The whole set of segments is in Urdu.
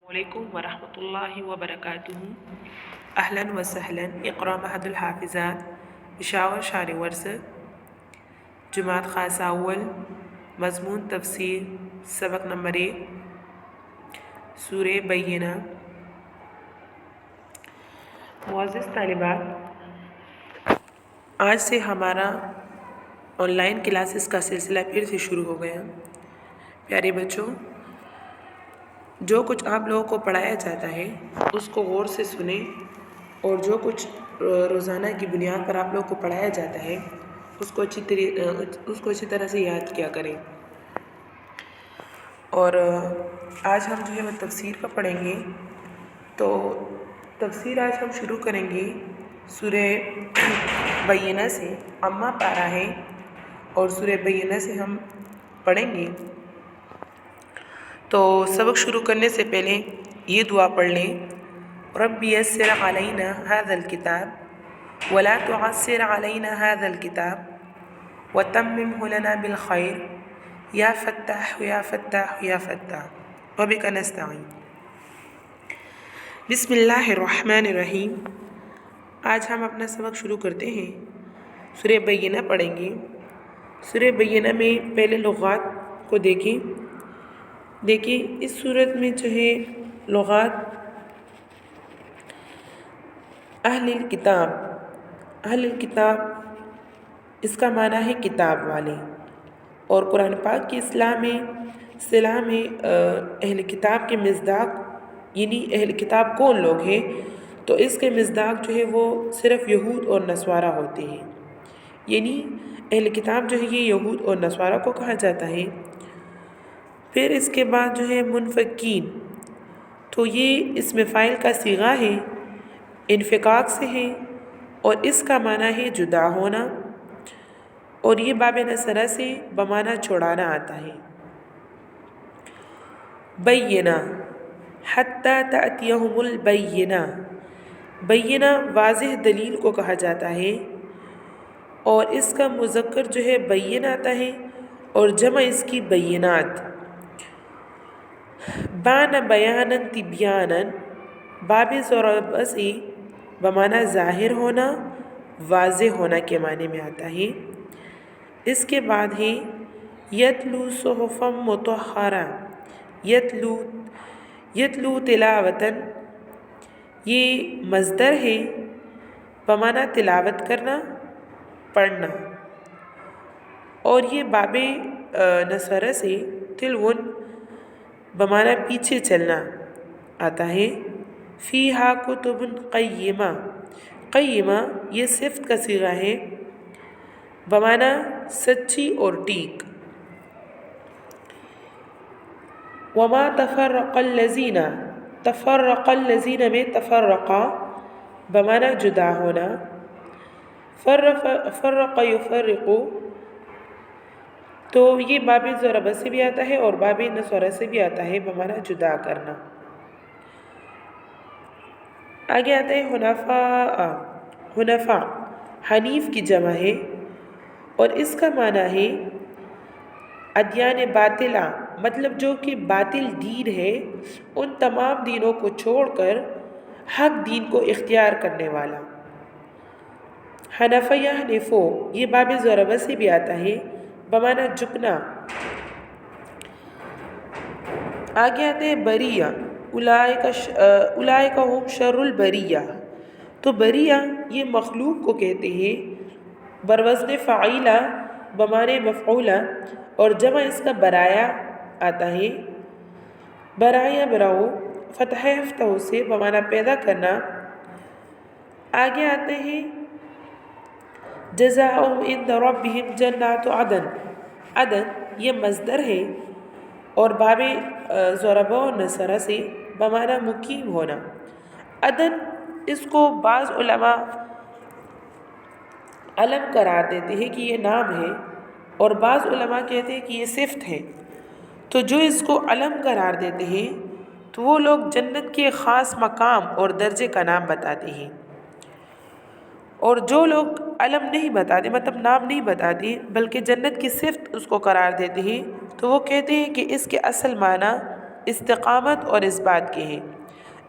علیکم ورحمۃ اللہ وبرکاتہ۔ اہلاً و سہلاً۔ اقرا مہد الحافظات پشاور شار ورثت جماعت خاصہ اول مضمون تفسیر سبق نمبر 1 سورہ بینہ۔ معزز طالبات، آج سے ہمارا آن لائن کلاسز کا سلسلہ پھر سے شروع ہو گیا۔ پیارے بچوں، جو کچھ آپ لوگوں کو پڑھایا جاتا ہے اس کو غور سے سنیں، اور جو کچھ روزانہ کی بنیاد پر آپ لوگوں کو پڑھایا جاتا ہے اس کو اچھی طرح سے یاد کیا کریں۔ اور آج ہم جو ہے وہ تفسیر کا پڑھیں گے، تو تفسیر آج ہم شروع کریں گے سورہ بینہ سے۔ اما پارہ ہے اور سورہ بینہ سے ہم پڑھیں گے۔ تو سبق شروع کرنے سے پہلے یہ دعا پڑھ لیں: رب یسر علینا ھذا الکتاب ولا تعسر علینا ھذا الکتاب وتممہ لنا بالخیر یا فتاح یا فتاح یا فتاح وبک نستعین۔ بسم اللہ الرحمن الرحیم۔ آج ہم اپنا سبق شروع کرتے ہیں۔ سورہ بینہ پڑھیں گے۔ سورہ بینہ میں پہلے لغات کو دیکھیں۔ اس صورت میں جو ہے لغات اہل الکتاب اس کا معنی ہے کتاب والے، اور قرآن پاک کی اصطلاح میں اہل کتاب کے مصداق یعنی اہل کتاب کون لوگ ہیں، تو اس کے مصداق جو ہے وہ صرف یہود اور نصارہ ہوتے ہیں۔ یعنی اہل کتاب جو ہے یہ یہود اور نصارہ کو کہا جاتا ہے۔ پھر اس کے بعد جو ہے منفکین، تو یہ اسم فاعل کا صیغہ ہے، انفکاک سے ہے، اور اس کا معنی ہے جدا ہونا، اور یہ باب نصرہ سے بمعنی چھڑانا آتا ہے۔ بینہ حتی تأتیہم البینہ، بینہ واضح دلیل کو کہا جاتا ہے، اور اس کا مذکر جو ہے بین آتا ہے اور جمع اس کی بینات۔ بان بیانا تبیانا، باب ضرب سے بمعنی ظاہر ہونا، واضح ہونا کے معنی میں آتا ہے۔ اس کے بعد ہے یتلو صحفا مطہرہ، یتلو تلاوتاً، یہ مصدر ہے بمعنی تلاوت کرنا، پڑھنا، اور یہ باب نصرہ سے تلون بمعنی پیچھے چلنا آتا ہے۔ فیہا کتب قیمہ، قیمہ یہ صفت کا صیغہ ہے بمعنی سچی اور ٹھیک۔ وما تفرق الذین، تفرق الذین میں تفرقا بمعنی جدا ہونا، فرق یفرق، تو یہ باب ضرب سے بھی آتا ہے اور باب نصرہ سے بھی آتا ہے بمعنی جدا کرنا۔ آگے آتا ہے حنفاء، حنفاء حنیف کی جمع ہے، اور اس کا معنی ہے ادیان باطلہ، مطلب جو کہ باطل دین ہے ان تمام دینوں کو چھوڑ کر حق دین کو اختیار کرنے والا۔ حنف یحنفو، یہ باب ضرب سے بھی آتا ہے بمعنی جھکنا۔ آگے آتے ہیں بریہ، اولئک ہم شر البریہ، تو بریہ یہ مخلوق کو کہتے ہیں بروزن فعیلہ بمعنی مفعولہ، اور جمع اس کا برایا آتا ہے۔ برایا براؤ، فتح یفتح سے بمعنی پیدا کرنا۔ آگے آتے ہیں جزاؤہم عند ربہم جنات عدن، عدن یہ مصدر ہے اور باب ضرب و نصرہ سے بمعنی مقیم ہونا۔ عدن اس کو بعض علماء علم قرار دیتے ہیں کہ یہ نام ہے، اور بعض علماء کہتے ہیں کہ یہ صفت ہے۔ تو جو اس کو علم قرار دیتے ہیں تو وہ لوگ جنت کے خاص مقام اور درجے کا نام بتاتے ہیں، اور جو لوگ علم نہیں بتاتے مطلب نام نہیں بتاتے بلکہ جنت کی صفت اس کو قرار دیتے ہیں، تو وہ کہتے ہیں کہ اس کے اصل معنی استقامت اور اس بات کے ہیں۔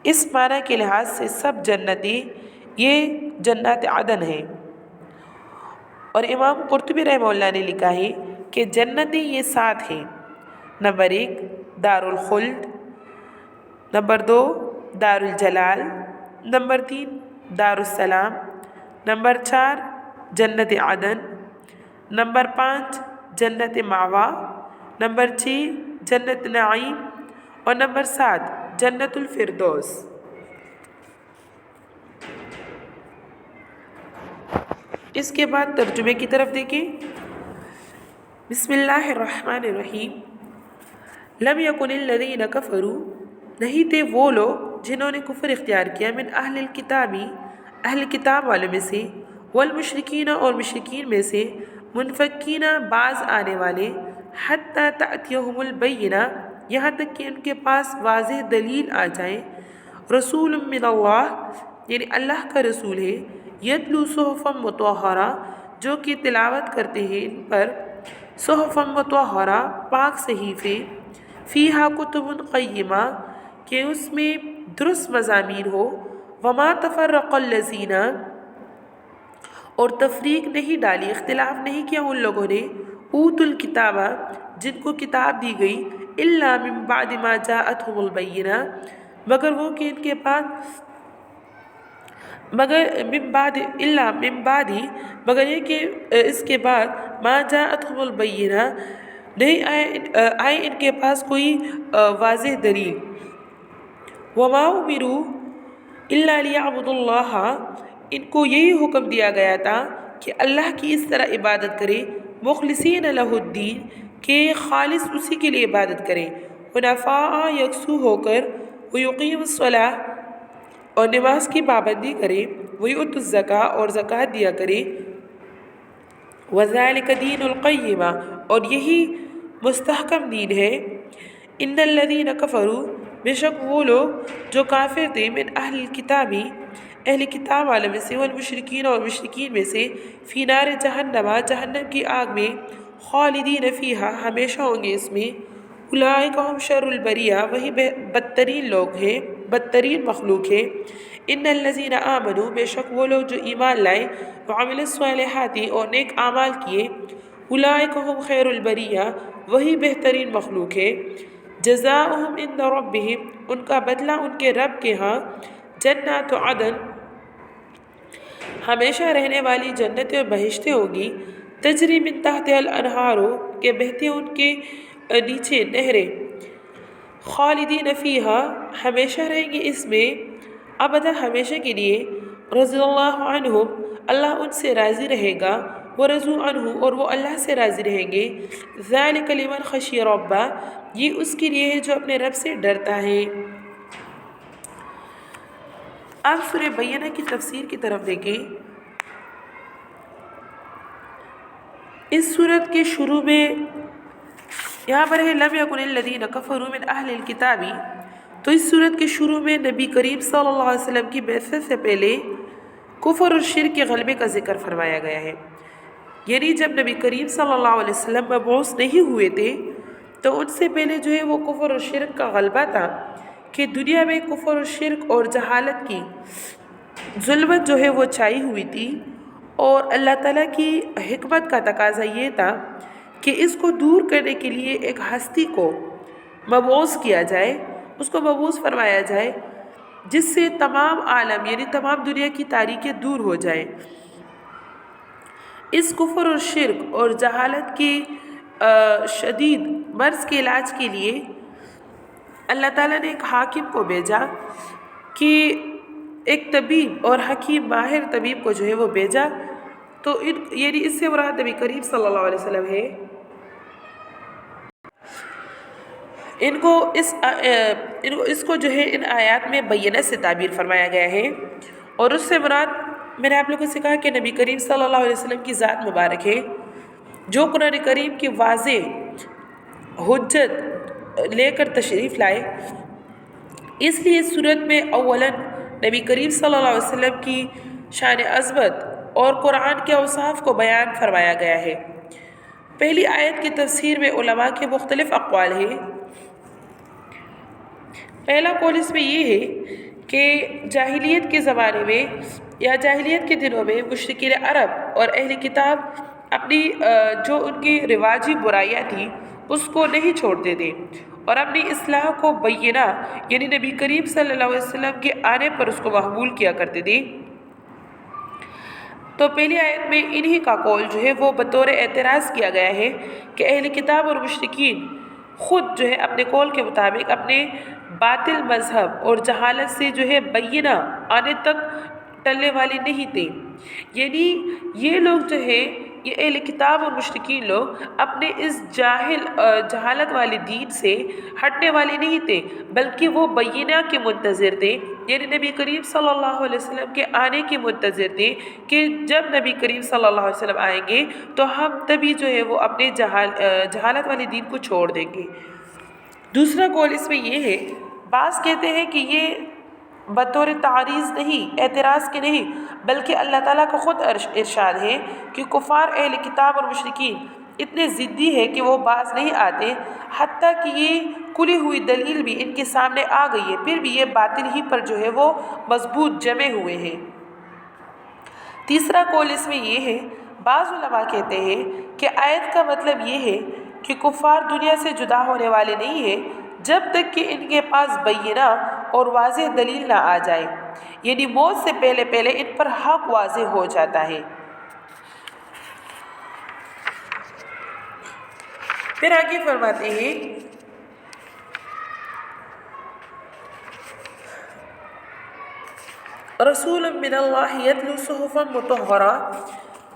اس معنی کے لحاظ سے سب جنتی یہ جنات عدن ہیں۔ اور امام قرطبی رحمہ اللہ نے لکھا ہے کہ جنتی یہ 7 ہیں۔ نمبر 1 دار الخلد، نمبر 2 دار الجلال، نمبر 3 دار السلام، نمبر 4 جنت عدن، نمبر 5 جنت مأوا، نمبر 6 جنت نعیم اور نمبر 7 جنت الفردوس۔ اس کے بعد ترجمے کی طرف دیکھیں۔ بسم اللہ الرحمن الرحیم۔ لم یکن الذین کفروا، نہیں تھے وہ لوگ جنہوں نے کفر اختیار کیا، من اہل الکتابی، اہل کتاب والوں میں سے، والمشرکین اور مشرکین میں سے، منفکین باز آنے والے، حتی تأتیہم البینہ، یہاں تک کہ ان کے پاس واضح دلیل آ جائے، رسول من اللہ، یعنی اللہ کا رسول ہے، یتلو صحفا مطہرہ، جو کہ تلاوت کرتے ہیں ان پر، صحفا مطہرہ پاک صحیفے، فیہا کتب قیمہ، کہ اس میں درست مضامین ہو، وما تفرق الذین، اور تفریق نہیں ڈالی، اختلاف نہیں کیا ان لوگوں نے، اوت الکتابہ، جن کو کتاب دی گئی، الا من بعد ما جاءتهم البینہ، مگر وہ کہ ان کے پاس، مگر من بعد الا من بعد، مگر یہ کہ اس کے بعد ما جاءتهم البینہ، نہیں آئے ان کے پاس کوئی واضح دلیل، وما امروا الا لیعبدوا اللہ، ان کو یہی حکم دیا گیا تھا کہ اللہ کی اس طرح عبادت کرے، مخلصین لہ الدین، کہ خالص اسی کے لیے عبادت کریں، حنفاء یکسو ہو کر، ویقیم الصلاۃ، اور نماز کی پابندی کرے، ویؤت الزکاۃ، اور زکوٰۃ دیا کرے، وذالک دین القیمہ، اور یہی مستحکم دین ہے، ان الذین کفروا، بے شک وہ لوگ جو کافر تھے، من اہل الکتابی، اہل کتاب والوں میں سے، والمشرکین اور مشرکین میں سے، فی نار جہنم، جہنم کی آگ میں، خالدین فیہا، ہمیشہ ہوں گے اس میں، اولئک ہم شر البریہ، وہی بدترین لوگ ہیں، بدترین مخلوق ہے، ان الذین آمنوا، بے شک وہ لوگ جو ایمان لائے، وعملوا الصالحات، اور نیک اعمال کیے، اولئک ہم خیر البریہ، وہی بہترین مخلوق ہے، جزاؤہم عند ربہم، ان کا بدلہ ان کے رب کے ہاں، جنات عدن، ہمیشہ رہنے والی جنتیں اور بہشتیں ہوگی، تجری من تحت الانہار، کہ بہتے ان کے نیچے نہریں، خالدین فیہا، ہمیشہ رہیں گے اس میں، ابدا ہمیشہ کے لیے، رضی اللہ عنہم، اللہ ان سے راضی رہے گا، ورضوا عنہ، اور وہ اللہ سے راضی رہیں گے، ذالک لمن خشی ربہ، یہ اس کے لیے ہے جو اپنے رب سے ڈرتا ہے۔ اب سورہ بینہ کی تفسیر کی طرف دیکھیں۔ اس سورت کے شروع میں یہاں پر ہے لم یکن الذین کفروا من اہل الکتاب، تو اس سورت کے شروع میں نبی کریم صلی اللہ علیہ وسلم کی بعثت سے پہلے کفر اور شرک کے غلبے کا ذکر فرمایا گیا ہے، یعنی جب نبی کریم صلی اللہ علیہ وسلم مبعوث نہیں ہوئے تھے تو ان سے پہلے جو ہے وہ کفر اور شرک کا غلبہ تھا، کہ دنیا میں کفر اور شرک اور جہالت کی ظلمت جو ہے وہ چھائی ہوئی تھی، اور اللہ تعالیٰ کی حکمت کا تقاضا یہ تھا کہ اس کو دور کرنے کے لیے ایک ہستی کو مبعوث کیا جائے، اس کو مبعوث فرمایا جائے، جس سے تمام عالم یعنی تمام دنیا کی تاریکیں دور ہو جائیں۔ اس کفر اور شرک اور جہالت کے شدید مرض کے علاج کے لیے اللہ تعالیٰ نے ایک حاکم کو بھیجا، کہ ایک طبیب اور حکیم ماہر طبیب کو جو ہے وہ بھیجا، تو یعنی اس سے مراد نبی کریم صلی اللہ علیہ وسلم ہے۔ ان کو جو ہے ان آیات میں بینہ سے تعبیر فرمایا گیا ہے، اور اس سے مراد میں نے آپ لوگوں سے کہا کہ نبی کریم صلی اللہ علیہ وسلم کی ذات مبارک ہے، جو قرآن کریم کی واضح حجت لے کر تشریف لائے۔ اس لیے اس صورت میں اولاً نبی کریم صلی اللہ علیہ وسلم کی شان عظمت اور قرآن کے اوصاف کو بیان فرمایا گیا ہے۔ پہلی آیت کی تفسیر میں علماء کے مختلف اقوال ہیں۔ پہلا قول اس میں یہ ہے کہ جاہلیت کے زمانے میں یا جاہلیت کے دنوں میں مشرکین عرب اور اہل کتاب اپنی جو ان کی رواجی برائیاں تھیں اس کو نہیں چھوڑتے تھے اور اپنی اصلاح کو بینہ یعنی نبی کریم صلی اللہ علیہ وسلم کے آنے پر اس کو محمول کیا کرتے تھے۔ تو پہلی آیت میں انہی کا قول جو ہے وہ بطور اعتراض کیا گیا ہے کہ اہل کتاب اور مشرکین خود جو ہے اپنے قول کے مطابق اپنے باطل مذہب اور جہالت سے جو ہے بینہ آنے تک ٹلنے والی نہیں تھے، یعنی یہ لوگ جو ہے یہ اہل کتاب اور مشرکین لوگ اپنے اس جہالت والے دین سے ہٹنے والے نہیں تھے، بلکہ وہ بینہ کے منتظر تھے، یعنی نبی کریم صلی اللہ علیہ وسلم کے آنے کے منتظر تھے کہ جب نبی کریم صلی اللہ علیہ وسلم آئیں گے تو ہم تبھی جو ہے وہ اپنے جہالت والے دین کو چھوڑ دیں گے۔ دوسرا قول اس میں یہ ہے، بعض کہتے ہیں کہ یہ بطور تعریض نہیں، اعتراض کے نہیں، بلکہ اللہ تعالیٰ کا خود ارشاد ہے کہ کفار اہل کتاب اور مشرکین اتنے ضدی ہے کہ وہ باز نہیں آتے، حتیٰ کہ یہ کھلی ہوئی دلیل بھی ان کے سامنے آ گئی ہے، پھر بھی یہ باطل ہی پر جو ہے وہ مضبوط جمے ہوئے ہیں۔ تیسرا قول اس میں یہ ہے، بعض علماء کہتے ہیں کہ آیت کا مطلب یہ ہے کہ کفار دنیا سے جدا ہونے والے نہیں ہیں جب تک کہ ان کے پاس بینہ اور واضح دلیل نہ آ جائے، یعنی موت سے پہلے پہلے ان پر حق واضح ہو جاتا ہے۔ پھر آگے فرماتے ہیں رسول من اللہ یتلو صحفا مطہرہ،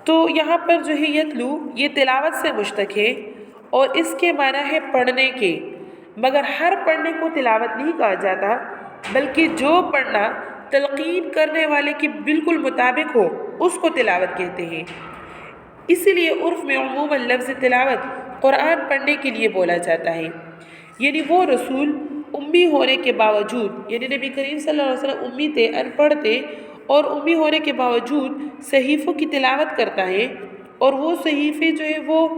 تو یہاں پر جو ہے یتلو یہ تلاوت سے مشتق ہے اور اس کے معنی ہے پڑھنے کے، مگر ہر پڑھنے کو تلاوت نہیں کہا جاتا، بلکہ جو پڑھنا تلقین کرنے والے کے بالکل مطابق ہو اس کو تلاوت کہتے ہیں۔ اسی لیے عرف میں عموماً لفظ تلاوت قرآن پڑھنے کے لیے بولا جاتا ہے، یعنی وہ رسول امی ہونے کے باوجود، یعنی نبی کریم صلی اللہ علیہ وسلم امی تھے، ان پڑھ تھے، اور امی ہونے کے باوجود صحیفوں کی تلاوت کرتا ہے، اور وہ صحیفے جو ہے وہ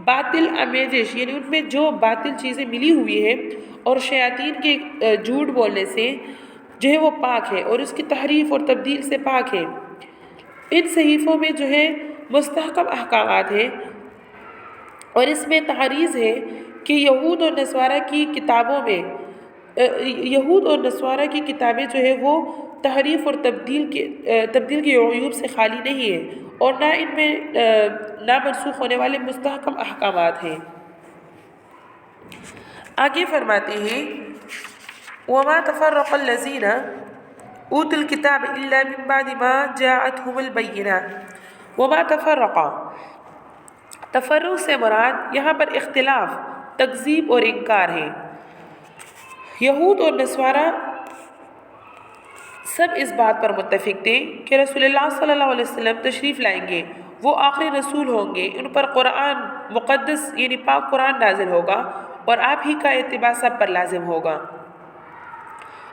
باطل آمیزش، یعنی ان میں جو باطل چیزیں ملی ہوئی ہیں اور شیاطین کے جھوٹ بولنے سے جو ہے وہ پاک ہے اور اس کی تحریف اور تبدیل سے پاک ہے۔ ان صحیفوں میں جو ہے مستحکم احکامات ہیں، اور اس میں تحریض ہے کہ یہود اور نصارہ کی کتابیں جو ہے وہ تحریف اور تبدیل کے عیوب سے خالی نہیں ہے، اور نہ ان میں نامنسوخ ہونے والے مستحکم احکامات ہیں۔ آگے فرماتے ہیں وَمَا تَفَرَّقَ الَّذِينَ أُوتُوا الْكِتَابَ إِلَّا مِن بَعْدِ مَا جَاءَتْهُمُ الْبَيِّنَاتُ۔ وَمَا تَفَرَّقَ، تفرق سے مراد یہاں پر اختلاف، تکذیب اور انکار ہے۔ یہود اور نصارہ سب اس بات پر متفق تھے کہ رسول اللہ صلی اللہ علیہ وسلم تشریف لائیں گے، وہ آخری رسول ہوں گے، ان پر قرآن مقدس یعنی پاک قرآن نازل ہوگا اور آپ ہی کا اتباع سب پر لازم ہوگا،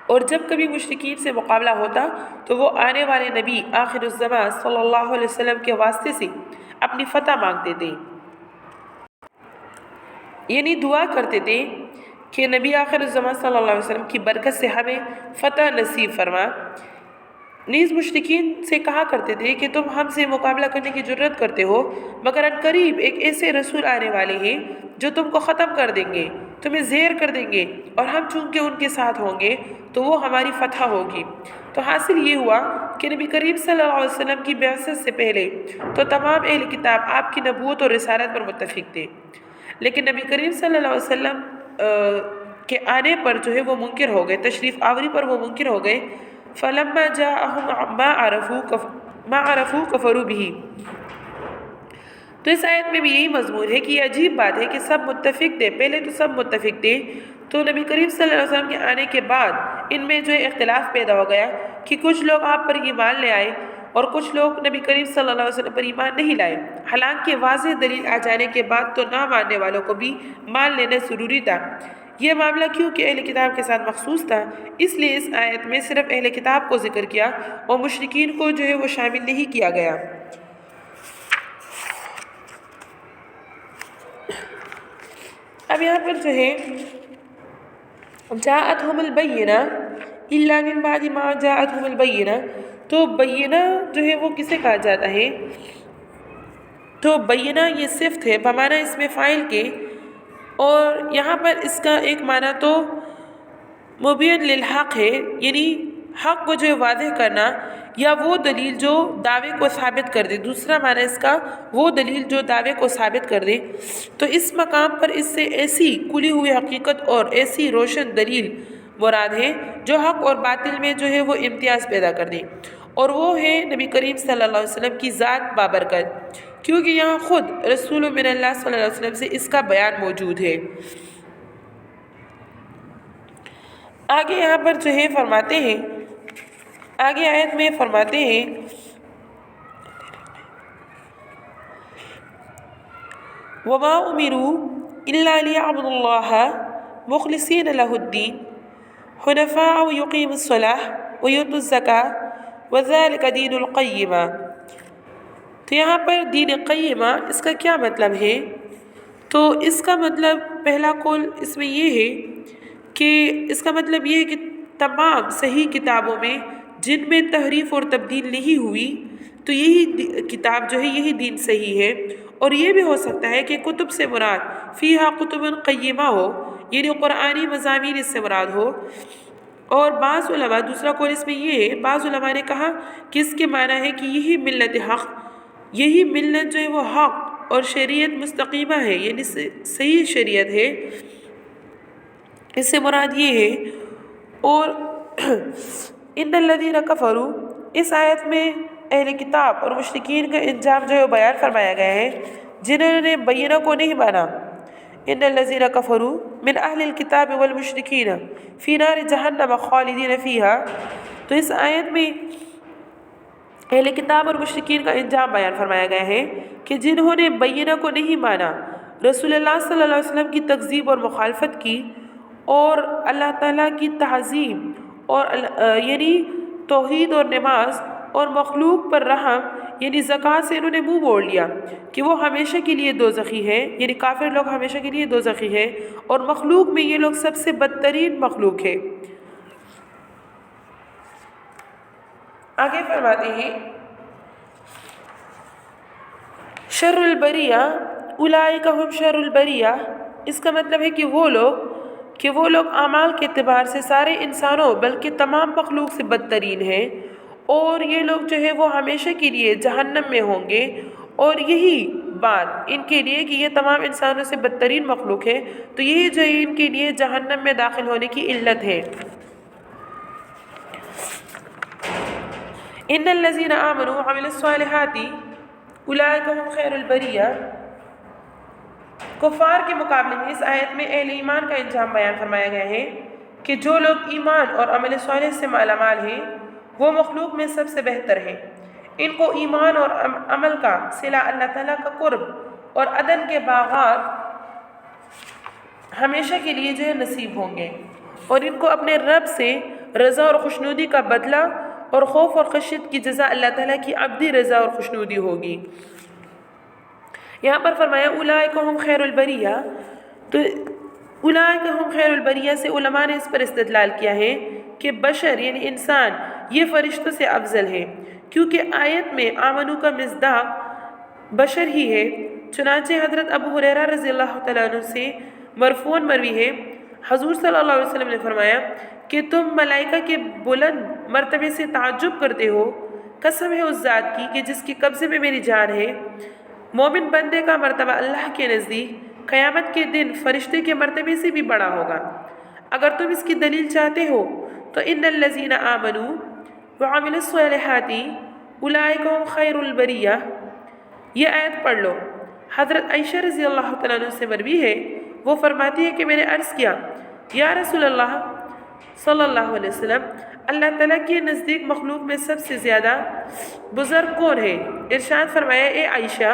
اور جب کبھی مشرکین سے مقابلہ ہوتا تو وہ آنے والے نبی آخر الزمان صلی اللہ علیہ وسلم کے واسطے سے اپنی فتح مانگتے تھے، یعنی دعا کرتے تھے کہ نبی آخر الزمان صلی اللہ علیہ وسلم کی برکت سے ہمیں فتح نصیب فرما۔ نیز مشرکین سے کہا کرتے تھے کہ تم ہم سے مقابلہ کرنے کی جرت کرتے ہو، مگر ان قریب ایک ایسے رسول آنے والے ہیں جو تم کو ختم کر دیں گے، تمہیں زیر کر دیں گے، اور ہم چونکہ ان کے ساتھ ہوں گے تو وہ ہماری فتح ہوگی۔ تو حاصل یہ ہوا کہ نبی کریم صلی اللہ علیہ وسلم کی بعثت سے پہلے تو تمام اہل کتاب آپ کی نبوت اور رسالت پر متفق تھے، لیکن نبی کریم صلی اللہ علیہ وسلم کے آنے پر جو ہے وہ منکر ہو گئے، تشریف آوری پر وہ منکر ہو گئے۔ فَلَمَّا جَاءَهُمْ مَا عَرَفُوا كَفَرُوا بِهِ۔ تو اس آیت میں بھی یہی مضمون ہے کہ یہ عجیب بات ہے کہ سب متفق تھے، پہلے تو سب متفق تھے، تو نبی کریم صلی اللہ علیہ وسلم کے آنے کے بعد ان میں جو ہے اختلاف پیدا ہو گیا کہ کچھ لوگ آپ پر ایمان لے آئے اور کچھ لوگ نبی کریم صلی اللہ علیہ وسلم پر ایمان نہیں لائے، حالانکہ واضح دلیل آ جانے کے بعد تو نہ ماننے والوں کو بھی مان لینا ضروری تھا۔ یہ معاملہ کیونکہ اہل کتاب کے ساتھ مخصوص تھا، اس لیے اس آیت میں صرف اہل کتاب کو ذکر کیا اور مشرکین کو جو ہے وہ شامل نہیں کیا گیا۔ اب یہاں پر جو ہے جاءتہم البینہ الا من بعد ما جاءتہم البینہ، تو بینہ جو ہے وہ کسے کہا جاتا ہے؟ تو بینہ یہ صفت ہے بمعنی اس میں فاعل کے، اور یہاں پر اس کا ایک معنی تو مبین للحق ہے، یعنی حق کو جو ہے واضح کرنا، یا وہ دلیل جو دعوے کو ثابت کر دے۔ دوسرا معنی اس کا وہ دلیل جو دعوے کو ثابت کر دے۔ تو اس مقام پر اس سے ایسی کھلی ہوئی حقیقت اور ایسی روشن دلیل مراد ہے جو حق اور باطل میں جو ہے وہ امتیاز پیدا کر دے، اور وہ ہے نبی کریم صلی اللہ علیہ وسلم کی ذات بابرکت، کیونکہ یہاں خود رسول من اللہ صلی اللہ علیہ وسلم سے اس کا بیان موجود ہے۔ آگے یہاں پر جو ہے فرماتے ہیں، آگے آیت میں فرماتے ہیں وَمَا أُمِرُوا إِلَّا لِيَعْبُدُوا اللَّهَ مُخْلِصِينَ لَهُ الدِّينَ حُنَفَاءَ وَيُقِيمُوا الصَّلَاةَ وَيُؤْتُوا الزَّكَاةَ وَذَلِكَ دِينُ الْقَيِّمَةِ۔ تو یہاں پر دین قیمہ اس کا کیا مطلب ہے؟ تو اس کا مطلب پہلا قول اس میں یہ ہے کہ اس کا مطلب یہ ہے کہ تمام صحیح کتابوں میں جن میں تحریف اور تبدیل نہیں ہوئی، تو یہی کتاب جو ہے یہی دین صحیح ہے۔ اور یہ بھی ہو سکتا ہے کہ کتب سے مراد فیہا کتب قیمہ ہو، یعنی قرآنی مضامین اس سے مراد ہو۔ اور بعض علماء، دوسرا قول اس میں یہ ہے، بعض علماء نے کہا کہ اس کے معنی ہے کہ یہی ملت حق، یہی ملت جو ہے وہ حق اور شریعت مستقیمہ ہے، یعنی صحیح شریعت ہے، اس سے مراد یہ ہے۔ اور ان الذین کفروا، اس آیت میں اہل کتاب اور مشرکین کا انجام جو ہے بیان فرمایا گیا ہے جنہوں نے بینہ کو نہیں مانا۔ ان الذین کفروا من اہل الکتاب والمشرکین فی نار جہنم خالدین فیہا، تو اس آیت میں اہل کتاب اور مشرکین کا انجام بیان فرمایا گیا ہے کہ جنہوں نے بینہ کو نہیں مانا، رسول اللہ صلی اللہ علیہ وسلم کی تکذیب اور مخالفت کی، اور اللہ تعالیٰ کی تعظیم اور یعنی توحید اور نماز اور مخلوق پر رحم یعنی زکوٰۃ سے انہوں نے منہ موڑ لیا کہ وہ ہمیشہ کے لیے دوزخی ہے، یعنی کافر لوگ ہمیشہ کے لیے دوزخی ہے، اور مخلوق میں یہ لوگ سب سے بدترین مخلوق ہے۔ آگے فرماتے ہیں شر البریہ اولئک ھم شر البریہ، اس کا مطلب ہے کہ وہ لوگ اعمال کے اعتبار سے سارے انسانوں بلکہ تمام مخلوق سے بدترین ہیں، اور یہ لوگ جو ہے وہ ہمیشہ کے لیے جہنم میں ہوں گے، اور یہی بات ان کے لیے کہ یہ تمام انسانوں سے بدترین مخلوق ہے، تو یہی جو ہے ان کے لیے جہنم میں داخل ہونے کی علت ہے۔ ان الذین آمنوا وعملوا الصالحات اولئک ھم خیر البریہ، کفار کے مقابلے میں اس آیت میں اہل ایمان کا انجام بیان فرمایا گیا ہے کہ جو لوگ ایمان اور عمل صالح سے مالا مال ہیں وہ مخلوق میں سب سے بہتر ہیں۔ ان کو ایمان اور عمل کا صلہ اللہ تعالیٰ کا قرب اور عدن کے باغات ہمیشہ کے لیے جو ہے نصیب ہوں گے، اور ان کو اپنے رب سے رضا اور خوشنودی کا بدلہ اور خوف اور خشیت کی جزا اللہ تعالیٰ کی ابدی رضا اور خوشنودی ہوگی۔ یہاں پر فرمایا اولئک ھم خیر البریہ، تو اولئک ھم خیر البریہ سے علماء نے اس پر استدلال کیا ہے کہ بشر یعنی انسان یہ فرشتوں سے افضل ہے، کیونکہ آیت میں آمنو کا مصداق بشر ہی ہے۔ چنانچہ حضرت ابو ہریرہ رضی اللہ تعالیٰ عنہ سے مرفوعاً مروی ہے، حضور صلی اللہ علیہ وسلم نے فرمایا کہ تم ملائکہ کے بلند مرتبے سے تعجب کرتے ہو، قسم ہے اس ذات کی کہ جس کے قبضے میں میری جان ہے، مومن بندے کا مرتبہ اللہ کے نزدیک قیامت کے دن فرشتے کے مرتبے سے بھی بڑا ہوگا۔ اگر تم اس کی دلیل چاہتے ہو تو ان الذین آمنوا وعملوا الصالحات اولئک ھم خیر البریہ، یہ آیت پڑھ لو۔ حضرت عائشہ رضی اللہ تعالیٰ عنہ سے مروی ہے، وہ فرماتی ہے کہ میں نے عرض کیا یا رسول اللہ صلی اللہ علیہ وسلم، اللہ تعالیٰ کے نزدیک مخلوق میں سب سے زیادہ بزرگ کون ہے؟ ارشاد فرمایا اے عائشہ،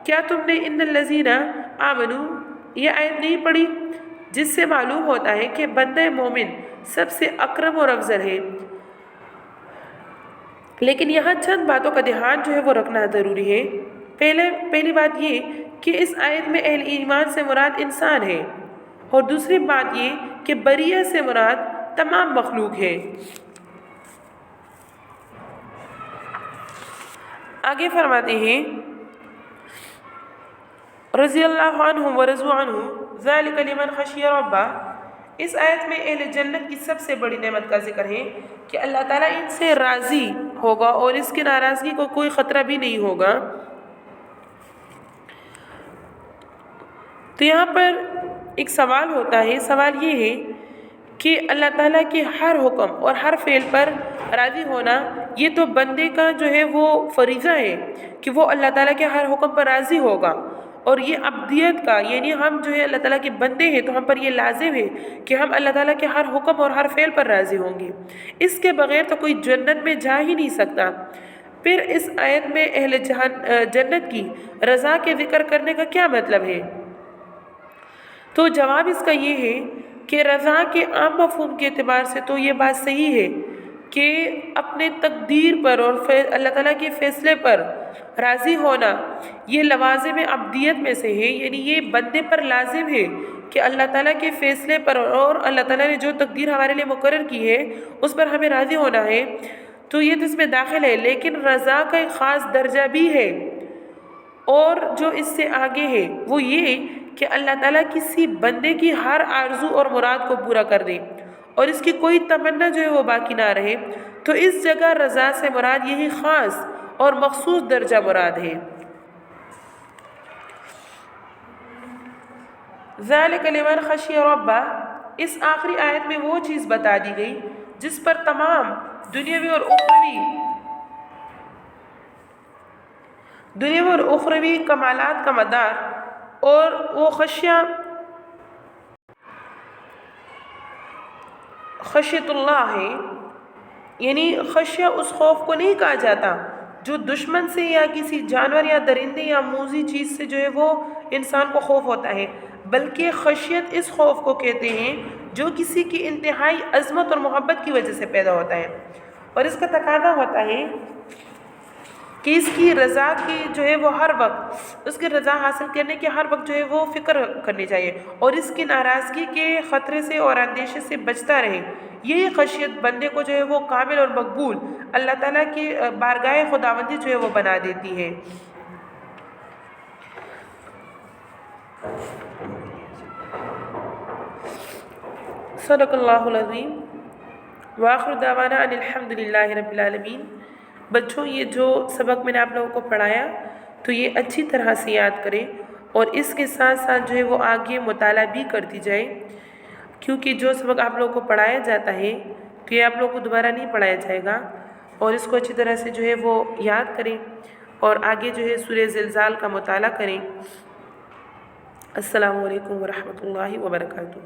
کیا تم نے ان الذین آمنوا یہ آیت نہیں پڑھی جس سے معلوم ہوتا ہے کہ بندہ مومن سب سے اکرم اور افضل ہے؟ لیکن یہاں چند باتوں کا دھیان جو ہے وہ رکھنا ضروری ہے۔ پہلی بات یہ کہ اس آیت میں اہل ایمان سے مراد انسان ہے، اور دوسری بات یہ کہ بریہ سے مراد تمام مخلوق ہے۔ آگے فرماتے ہیں رضی اللہ عنہ ورضوا عنہ ذالک لمن خشی ربہ۔ اس آیت میں اہل جنت کی سب سے بڑی نعمت کا ذکر ہے کہ اللہ تعالیٰ ان سے راضی ہوگا اور اس کی ناراضگی کو کوئی خطرہ بھی نہیں ہوگا۔ تو یہاں پر ایک سوال ہوتا ہے، سوال یہ ہے کہ اللہ تعالیٰ کے ہر حکم اور ہر فعل پر راضی ہونا یہ تو بندے کا جو ہے وہ فریضہ ہے کہ وہ اللہ تعالیٰ کے ہر حکم پر راضی ہوگا، اور یہ عبدیت کا یعنی ہم جو ہے اللہ تعالیٰ کے بندے ہیں تو ہم پر یہ لازم ہے کہ ہم اللہ تعالیٰ کے ہر حکم اور ہر فعل پر راضی ہوں گے۔ اس کے بغیر تو کوئی جنت میں جا ہی نہیں سکتا۔ پھر اس آیت میں اہل جنت کی رضا کے ذکر کرنے کا کیا مطلب ہے؟ تو جواب اس کا یہ ہے کہ رضا کے عام مفہوم کے اعتبار سے تو یہ بات صحیح ہے کہ اپنے تقدیر پر اور اللہ تعالیٰ کے فیصلے پر راضی ہونا یہ لوازم عبدیت میں سے ہے، یعنی یہ بندے پر لازم ہے کہ اللہ تعالیٰ کے فیصلے پر اور اللہ تعالیٰ نے جو تقدیر ہمارے لیے مقرر کی ہے اس پر ہمیں راضی ہونا ہے، تو یہ تو اس میں داخل ہے۔ لیکن رضا کا ایک خاص درجہ بھی ہے، اور جو اس سے آگے ہے وہ یہ کہ اللہ تعالیٰ کسی بندے کی ہر آرزو اور مراد کو پورا کر دے اور اس کی کوئی تمنا جو ہے وہ باقی نہ رہے، تو اس جگہ رضا سے مراد یہی خاص اور مخصوص درجہ مراد ہے۔ ذالک لمن خشی ربہ، اس آخری آیت میں وہ چیز بتا دی گئی جس پر تمام دنیاوی اور اخروی کمالات کا مدار، اور وہ خشیت اللہ ہے، یعنی خشیہ اس خوف کو نہیں کہا جاتا جو دشمن سے یا کسی جانور یا درندے یا موذی چیز سے جو ہے وہ انسان کو خوف ہوتا ہے، بلکہ خشیت اس خوف کو کہتے ہیں جو کسی کی انتہائی عظمت اور محبت کی وجہ سے پیدا ہوتا ہے، اور اس کا تقاضا ہوتا ہے کہ اس کی رضا کی جو ہے وہ ہر وقت، اس کی رضا حاصل کرنے کے ہر وقت جو ہے وہ فکر کرنی چاہیے اور اس کی ناراضگی کے خطرے سے اور اندیشے سے بچتا رہے۔ یہی خشیت بندے کو جو ہے وہ کامل اور مقبول اللہ تعالیٰ کی بارگاہ خداوندی جو ہے وہ بنا دیتی ہے۔ صدق اللہ العظیم وآخر دعوانا ان الحمد للہ رب العالمین۔ بچوں، یہ جو سبق میں نے آپ لوگوں کو پڑھایا تو یہ اچھی طرح سے یاد کریں اور اس کے ساتھ ساتھ جو ہے وہ آگے مطالعہ بھی کرتی جائیں، کیونکہ جو سبق آپ لوگوں کو پڑھایا جاتا ہے تو یہ آپ لوگوں کو دوبارہ نہیں پڑھایا جائے گا، اور اس کو اچھی طرح سے جو ہے وہ یاد کریں اور آگے جو ہے سورہ زلزال کا مطالعہ کریں۔ السلام علیکم ورحمۃ اللہ وبرکاتہ۔